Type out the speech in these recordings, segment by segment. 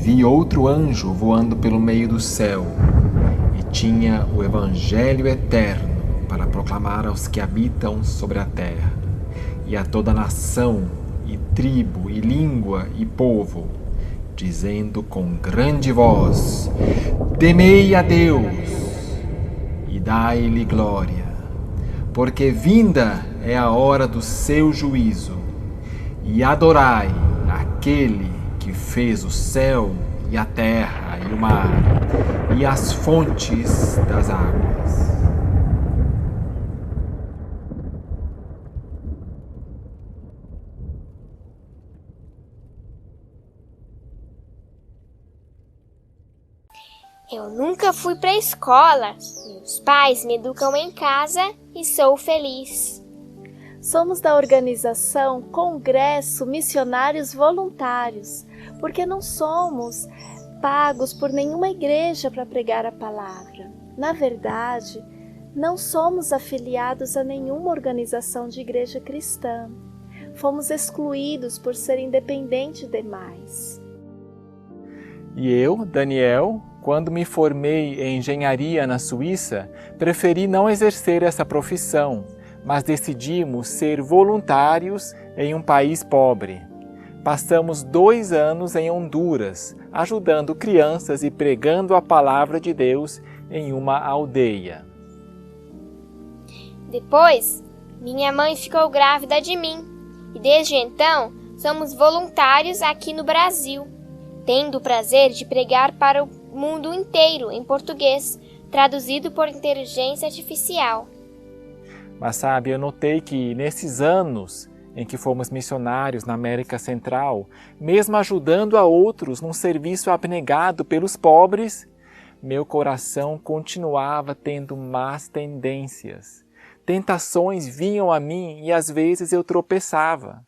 vi outro anjo voando pelo meio do céu, e tinha o Evangelho eterno para proclamar aos que habitam sobre a terra, e a toda nação, e tribo, e língua, e povo, dizendo com grande voz: Temei a Deus, e dai-lhe glória, porque vinda é a hora do seu juízo, e adorai aquele que fez o céu e a terra e o mar e as fontes das águas. Eu nunca fui para a escola. Meus pais me educam em casa e sou feliz. Somos da organização Congresso Missionários Voluntários, porque não somos pagos por nenhuma igreja para pregar a palavra. Na verdade, não somos afiliados a nenhuma organização de igreja cristã. Fomos excluídos por ser independente demais. E eu, Daniel, quando me formei em engenharia na Suíça, preferi não exercer essa profissão, mas decidimos ser voluntários em um país pobre. Passamos 2 anos em Honduras, ajudando crianças e pregando a palavra de Deus em uma aldeia. Depois, minha mãe ficou grávida de mim e desde então somos voluntários aqui no Brasil, tendo o prazer de pregar para o mundo inteiro em português, traduzido por inteligência artificial. Mas sabe, eu notei que nesses anos em que fomos missionários na América Central, mesmo ajudando a outros num serviço abnegado pelos pobres, meu coração continuava tendo más tendências. Tentações vinham a mim e às vezes eu tropeçava.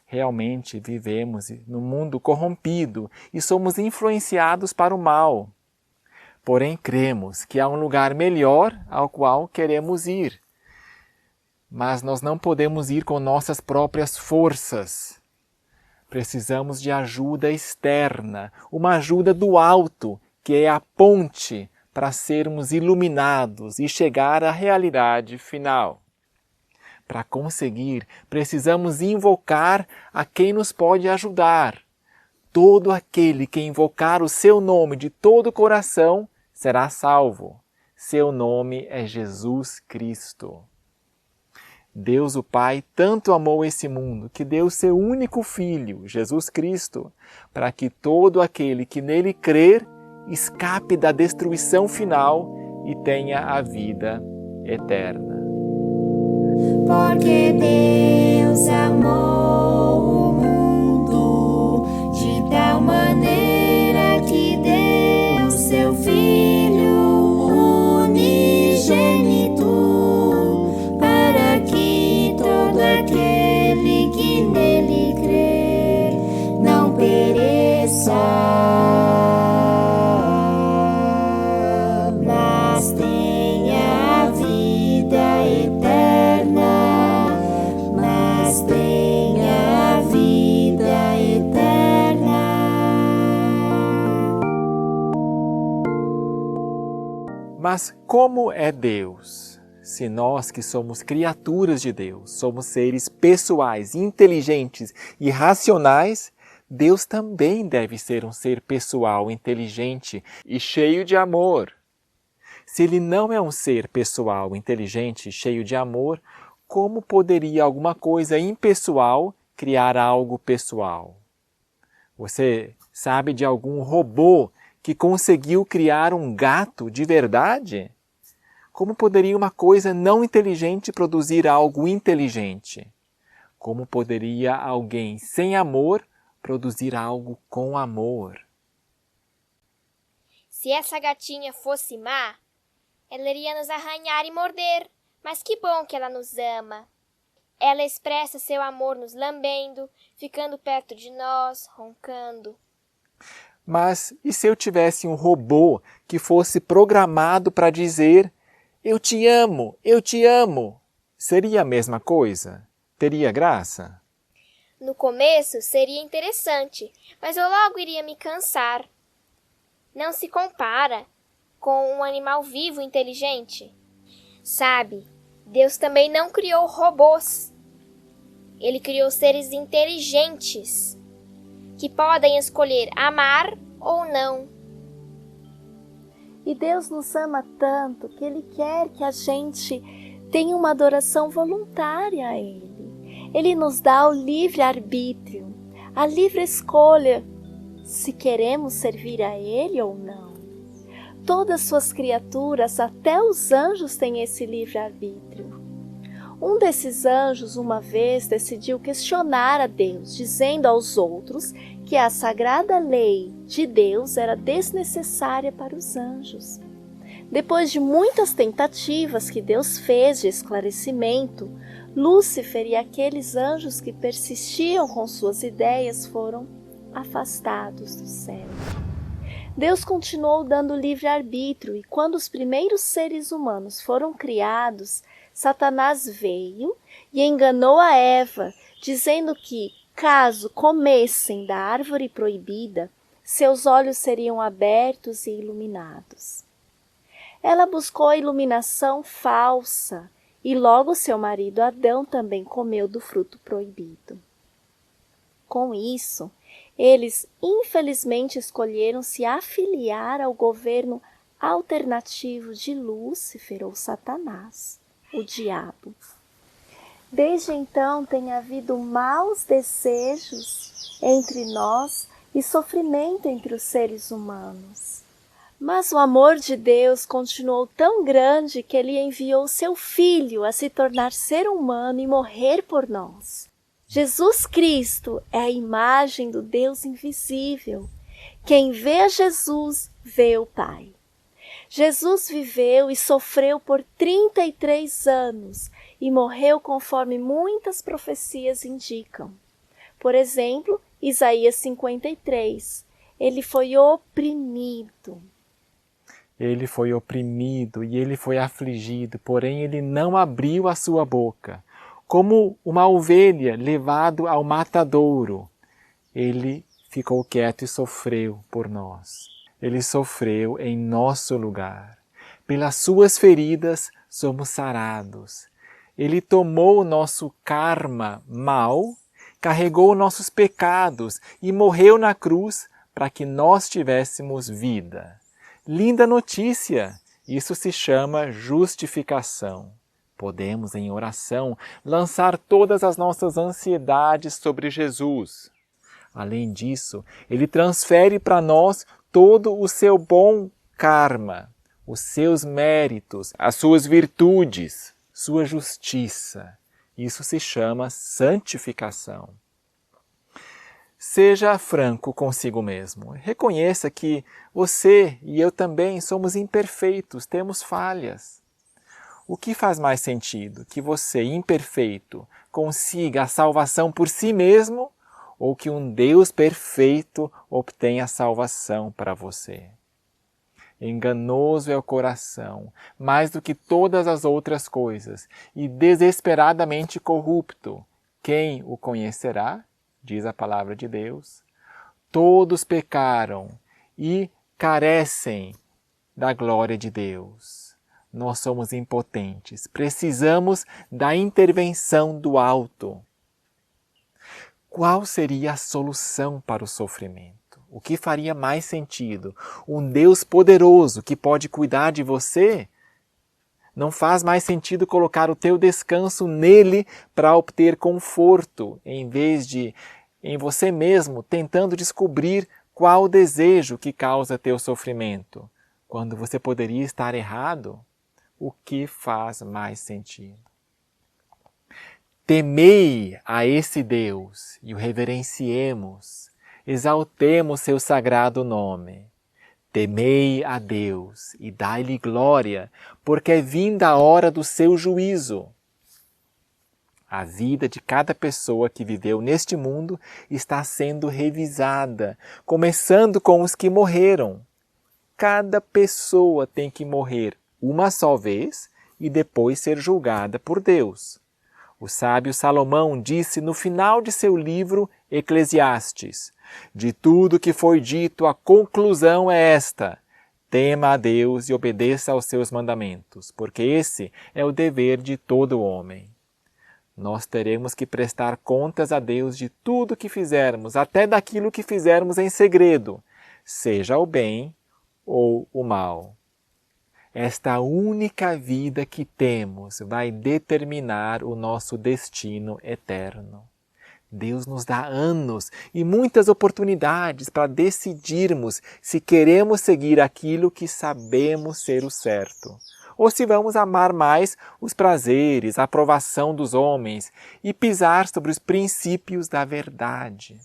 Realmente vivemos num mundo corrompido e somos influenciados para o mal. Porém, cremos que há um lugar melhor ao qual queremos ir. Mas nós não podemos ir com nossas próprias forças. Precisamos de ajuda externa, uma ajuda do alto, que é a ponte para sermos iluminados e chegar à realidade final. Para conseguir, precisamos invocar a quem nos pode ajudar. Todo aquele que invocar o seu nome de todo o coração será salvo. Seu nome é Jesus Cristo. Deus o Pai tanto amou esse mundo que deu seu único Filho, Jesus Cristo, para que todo aquele que nele crer escape da destruição final e tenha a vida eterna. Porque Deus amou o mundo de tal maneira que deu seu Filho unigênito, para que todo aquele que nele crer não pereça, mas tenha a vida eterna, mas tenha a vida eterna. Mas como é Deus? Se nós que somos criaturas de Deus, somos seres pessoais, inteligentes e racionais, Deus também deve ser um ser pessoal, inteligente e cheio de amor. Se Ele não é um ser pessoal, inteligente e cheio de amor, como poderia alguma coisa impessoal criar algo pessoal? Você sabe de algum robô que conseguiu criar um gato de verdade? Como poderia uma coisa não inteligente produzir algo inteligente? Como poderia alguém sem amor produzir algo com amor? Se essa gatinha fosse má, ela iria nos arranhar e morder, mas que bom que ela nos ama. Ela expressa seu amor nos lambendo, ficando perto de nós, roncando. Mas e se eu tivesse um robô que fosse programado para dizer "Eu te amo, eu te amo"? Seria a mesma coisa? Teria graça? No começo seria interessante, mas eu logo iria me cansar. Não se compara com um animal vivo inteligente. Sabe, Deus também não criou robôs. Ele criou seres inteligentes, que podem escolher amar ou não. E Deus nos ama tanto que Ele quer que a gente tenha uma adoração voluntária a Ele. Ele nos dá o livre-arbítrio, a livre escolha se queremos servir a Ele ou não. Todas as suas criaturas, até os anjos, têm esse livre-arbítrio. Um desses anjos, uma vez, decidiu questionar a Deus, dizendo aos outros que a sagrada lei de Deus era desnecessária para os anjos. Depois de muitas tentativas que Deus fez de esclarecimento, Lúcifer e aqueles anjos que persistiam com suas ideias foram afastados do céu. Deus continuou dando livre-arbítrio e quando os primeiros seres humanos foram criados, Satanás veio e enganou a Eva, dizendo que, caso comessem da árvore proibida, seus olhos seriam abertos e iluminados. Ela buscou a iluminação falsa e logo seu marido Adão também comeu do fruto proibido. Com isso, eles infelizmente escolheram se afiliar ao governo alternativo de Lúcifer ou Satanás, o diabo. Desde então tem havido maus desejos entre nós e sofrimento entre os seres humanos. Mas o amor de Deus continuou tão grande que Ele enviou seu Filho a se tornar ser humano e morrer por nós. Jesus Cristo é a imagem do Deus invisível. Quem vê a Jesus, vê o Pai. Jesus viveu e sofreu por 33 anos e morreu conforme muitas profecias indicam. Por exemplo, Isaías 53, ele foi oprimido. Ele foi oprimido e ele foi afligido, porém ele não abriu a sua boca. Como uma ovelha levado ao matadouro, ele ficou quieto e sofreu por nós. Ele sofreu em nosso lugar. Pelas suas feridas somos sarados. Ele tomou o nosso karma mal, carregou nossos pecados e morreu na cruz para que nós tivéssemos vida. Linda notícia! Isso se chama justificação. Podemos, em oração, lançar todas as nossas ansiedades sobre Jesus. Além disso, Ele transfere para nós todo o seu bom karma, os seus méritos, as suas virtudes, sua justiça. Isso se chama santificação. Seja franco consigo mesmo. Reconheça que você e eu também somos imperfeitos, temos falhas. O que faz mais sentido? Que você, imperfeito, consiga a salvação por si mesmo ou que um Deus perfeito obtenha a salvação para você? Enganoso é o coração, mais do que todas as outras coisas, e desesperadamente corrupto. Quem o conhecerá? Diz a palavra de Deus. Todos pecaram e carecem da glória de Deus. Nós somos impotentes, precisamos da intervenção do alto. Qual seria a solução para o sofrimento? O que faria mais sentido? Um Deus poderoso que pode cuidar de você? Não faz mais sentido colocar o teu descanso nele para obter conforto, em vez de em você mesmo tentando descobrir qual o desejo que causa teu sofrimento, quando você poderia estar errado? O que faz mais sentido? Temei a esse Deus e o reverenciemos, exaltemos seu sagrado nome. Temei a Deus e dai-lhe glória, porque é vinda a hora do seu juízo. A vida de cada pessoa que viveu neste mundo está sendo revisada, começando com os que morreram. Cada pessoa tem que morrer uma só vez e depois ser julgada por Deus. O sábio Salomão disse no final de seu livro Eclesiastes: de tudo que foi dito, a conclusão é esta: tema a Deus e obedeça aos seus mandamentos, porque esse é o dever de todo homem. Nós teremos que prestar contas a Deus de tudo que fizermos, até daquilo que fizermos em segredo, seja o bem ou o mal. Esta única vida que temos vai determinar o nosso destino eterno. Deus nos dá anos e muitas oportunidades para decidirmos se queremos seguir aquilo que sabemos ser o certo, ou se vamos amar mais os prazeres, a aprovação dos homens e pisar sobre os princípios da verdade.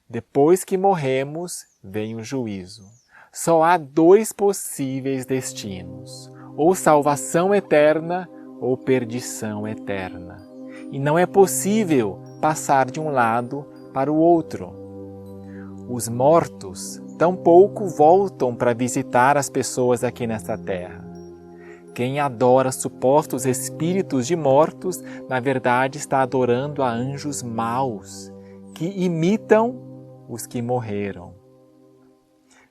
Depois que morremos, vem o juízo. Só há 2 possíveis destinos, ou salvação eterna ou perdição eterna. E não é possível passar de um lado para o outro. Os mortos tampouco voltam para visitar as pessoas aqui nesta terra. Quem adora supostos espíritos de mortos, na verdade está adorando a anjos maus, que imitam os que morreram.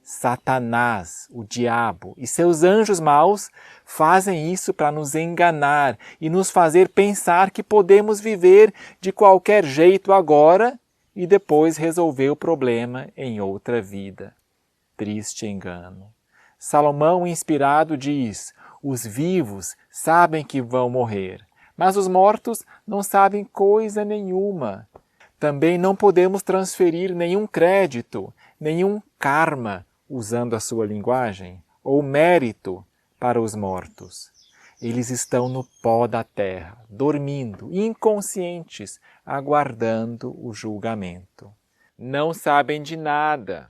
Satanás, o diabo e seus anjos maus fazem isso para nos enganar e nos fazer pensar que podemos viver de qualquer jeito agora e depois resolver o problema em outra vida. Triste engano. Salomão, inspirado, diz: os vivos sabem que vão morrer, mas os mortos não sabem coisa nenhuma. Também não podemos transferir nenhum crédito, nenhum karma, usando a sua linguagem, ou mérito para os mortos. Eles estão no pó da terra, dormindo, inconscientes, aguardando o julgamento. Não sabem de nada.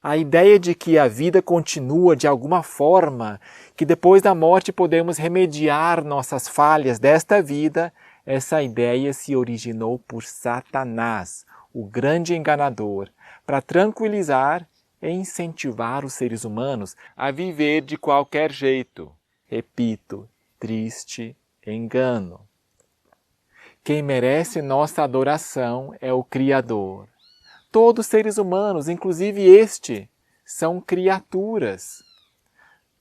A ideia de que a vida continua de alguma forma, que depois da morte podemos remediar nossas falhas desta vida, essa ideia se originou por Satanás, o grande enganador, para tranquilizar e incentivar os seres humanos a viver de qualquer jeito. Repito, triste engano. Quem merece nossa adoração é o Criador. Todos os seres humanos, inclusive este, são criaturas.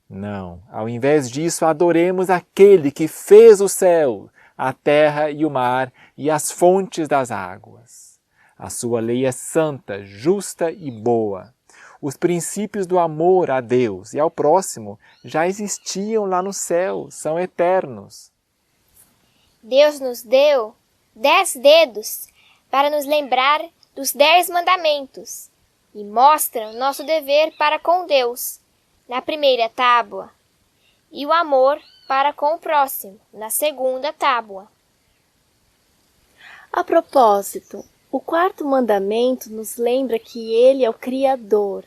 Não, ao invés disso, adoremos aquele que fez o céu, a terra e o mar e as fontes das águas. A sua lei é santa, justa e boa. Os princípios do amor a Deus e ao próximo já existiam lá no céu, são eternos. Deus nos deu 10 dedos para nos lembrar dos 10 mandamentos e mostram nosso dever para com Deus, na primeira tábua, e o amor para com o próximo, na segunda tábua. A propósito, o 4º mandamento nos lembra que Ele é o Criador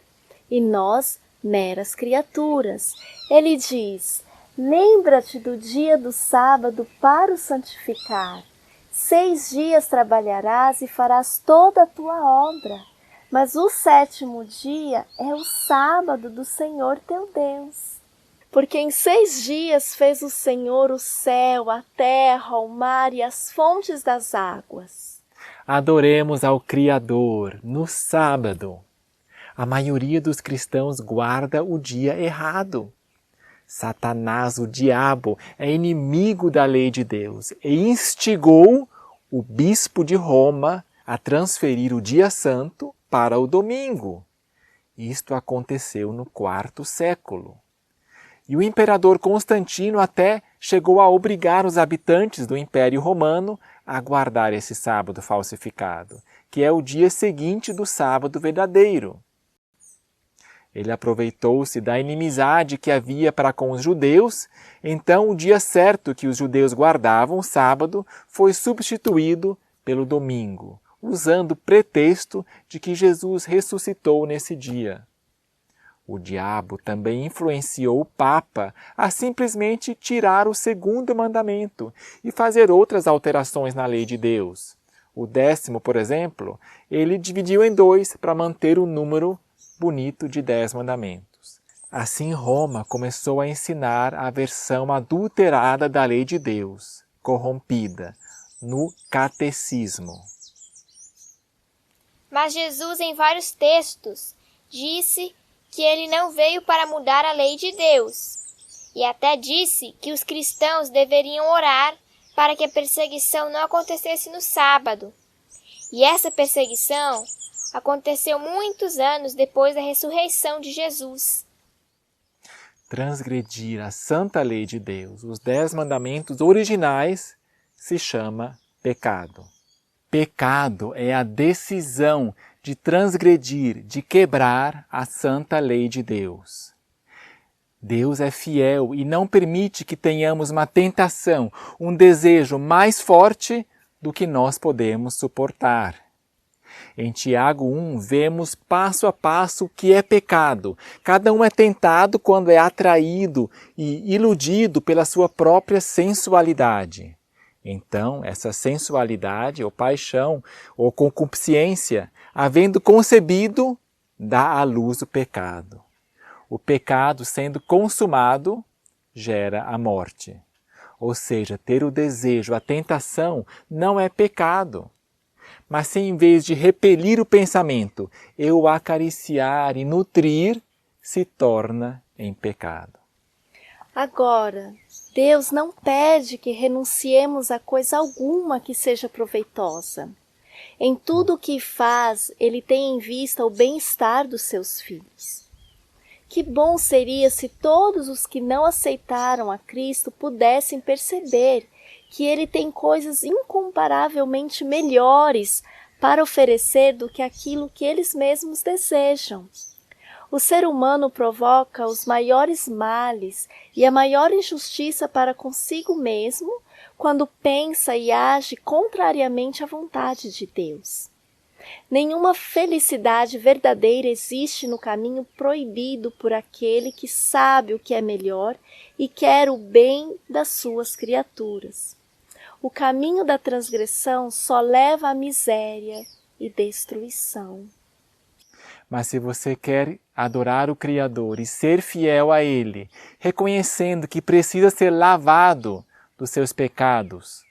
e nós, meras criaturas. Ele diz: lembra-te do dia do sábado para o santificar. 6 dias trabalharás e farás toda a tua obra, mas o 7º dia é o sábado do Senhor teu Deus. Porque em 6 dias fez o Senhor o céu, a terra, o mar e as fontes das águas. Adoremos ao Criador no sábado. A maioria dos cristãos guarda o dia errado. Satanás, o diabo, é inimigo da lei de Deus e instigou o bispo de Roma a transferir o dia santo para o domingo. Isto aconteceu no 4º século. E o imperador Constantino até chegou a obrigar os habitantes do Império Romano a guardar esse sábado falsificado, que é o dia seguinte do sábado verdadeiro. Ele aproveitou-se da inimizade que havia para com os judeus, então o dia certo que os judeus guardavam, o sábado, foi substituído pelo domingo, usando o pretexto de que Jesus ressuscitou nesse dia. O diabo também influenciou o Papa a simplesmente tirar o 2º mandamento e fazer outras alterações na lei de Deus. O 10º, por exemplo, ele dividiu em 2 para manter o número bonito de 10 mandamentos. Assim, Roma começou a ensinar a versão adulterada da lei de Deus, corrompida, no Catecismo. Mas Jesus, em vários textos, disse que ele não veio para mudar a lei de Deus. E até disse que os cristãos deveriam orar para que a perseguição não acontecesse no sábado. E essa perseguição aconteceu muitos anos depois da ressurreição de Jesus. Transgredir a santa lei de Deus, os 10 mandamentos originais, se chama pecado. Pecado é a decisão de transgredir, de quebrar a santa lei de Deus. Deus é fiel e não permite que tenhamos uma tentação, um desejo mais forte do que nós podemos suportar. Em Tiago 1, vemos passo a passo o que é pecado. Cada um é tentado quando é atraído e iludido pela sua própria sensualidade. Então, essa sensualidade, ou paixão, ou concupiscência, havendo concebido, dá à luz o pecado. O pecado, sendo consumado, gera a morte. Ou seja, ter o desejo, a tentação, não é pecado. Mas se em vez de repelir o pensamento, eu o acariciar e nutrir, se torna em pecado. Agora, Deus não pede que renunciemos a coisa alguma que seja proveitosa. Em tudo o que faz, Ele tem em vista o bem-estar dos seus filhos. Que bom seria se todos os que não aceitaram a Cristo pudessem perceber que Ele tem coisas incomparavelmente melhores para oferecer do que aquilo que eles mesmos desejam. O ser humano provoca os maiores males e a maior injustiça para consigo mesmo quando pensa e age contrariamente à vontade de Deus. Nenhuma felicidade verdadeira existe no caminho proibido por aquele que sabe o que é melhor e quer o bem das suas criaturas. O caminho da transgressão só leva à miséria e destruição. Mas se você quer adorar o Criador e ser fiel a Ele, reconhecendo que precisa ser lavado dos seus pecados,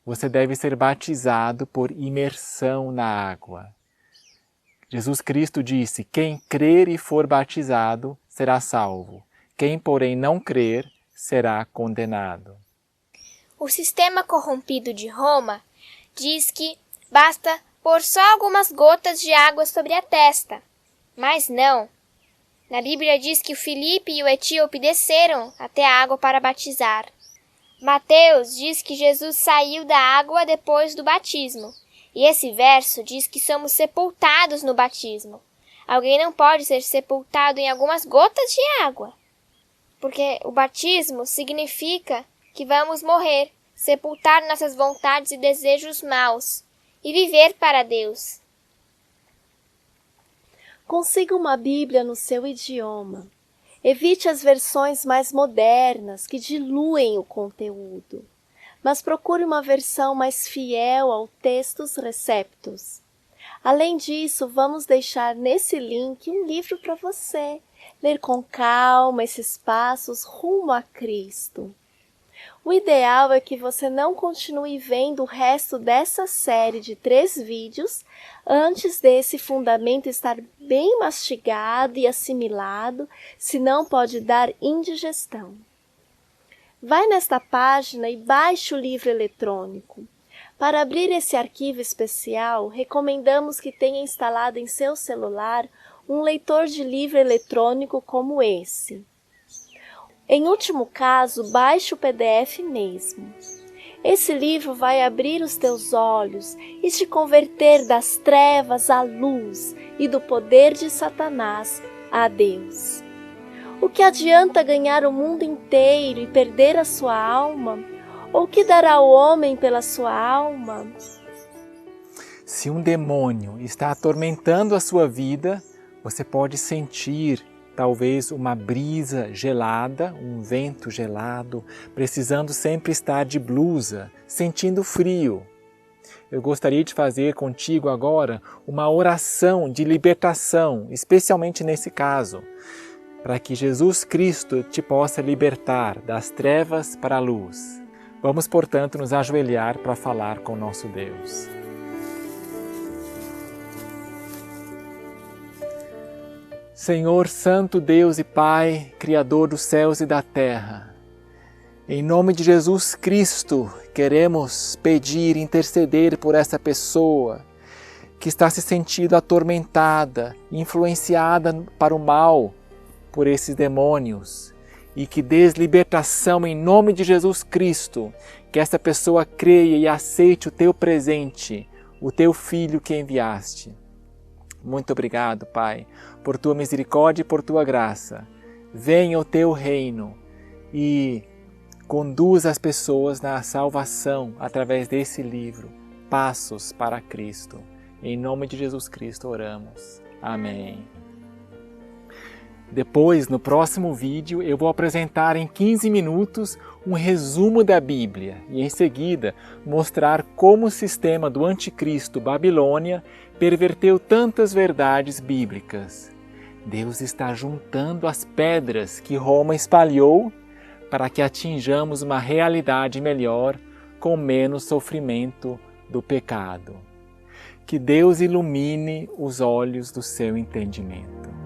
você deve ser batizado por imersão na água. Jesus Cristo disse: quem crer e for batizado será salvo. Quem, porém, não crer será condenado. O sistema corrompido de Roma diz que basta pôr só algumas gotas de água sobre a testa. Mas não. Na Bíblia diz que o Filipe e o etíope desceram até a água para batizar. Mateus diz que Jesus saiu da água depois do batismo. E esse verso diz que somos sepultados no batismo. Alguém não pode ser sepultado em algumas gotas de água. Porque o batismo significa que vamos morrer, sepultar nossas vontades e desejos maus e viver para Deus. Consiga uma Bíblia no seu idioma. Evite as versões mais modernas que diluem o conteúdo, mas procure uma versão mais fiel ao textus receptus. Além disso, vamos deixar nesse link um livro para você ler com calma esses passos rumo a Cristo. O ideal é que você não continue vendo o resto dessa série de 3 vídeos antes desse fundamento estar bem mastigado e assimilado, senão pode dar indigestão. Vai nesta página e baixe o livro eletrônico. Para abrir esse arquivo especial, recomendamos que tenha instalado em seu celular um leitor de livro eletrônico como esse. Em último caso, baixe o PDF mesmo. Esse livro vai abrir os teus olhos e te converter das trevas à luz e do poder de Satanás a Deus. O que adianta ganhar o mundo inteiro e perder a sua alma? Ou o que dará o homem pela sua alma? Se um demônio está atormentando a sua vida, você pode sentir talvez uma brisa gelada, um vento gelado, precisando sempre estar de blusa, sentindo frio. Eu gostaria de fazer contigo agora uma oração de libertação, especialmente nesse caso, para que Jesus Cristo te possa libertar das trevas para a luz. Vamos, portanto, nos ajoelhar para falar com o nosso Deus. Senhor Santo Deus e Pai, Criador dos céus e da terra, em nome de Jesus Cristo, queremos pedir, interceder por essa pessoa que está se sentindo atormentada, influenciada para o mal por esses demônios, e que dês libertação em nome de Jesus Cristo, que essa pessoa creia e aceite o teu presente, o teu Filho que enviaste. Muito obrigado, Pai, por tua misericórdia e por tua graça. Venha o teu reino e conduz as pessoas na salvação através desse livro, Passos para Cristo. Em nome de Jesus Cristo oramos. Amém. Depois, no próximo vídeo, eu vou apresentar em 15 minutos um resumo da Bíblia e, em seguida, mostrar como o sistema do anticristo Babilônia perverteu tantas verdades bíblicas. Deus está juntando as pedras que Roma espalhou para que atinjamos uma realidade melhor com menos sofrimento do pecado. Que Deus ilumine os olhos do seu entendimento.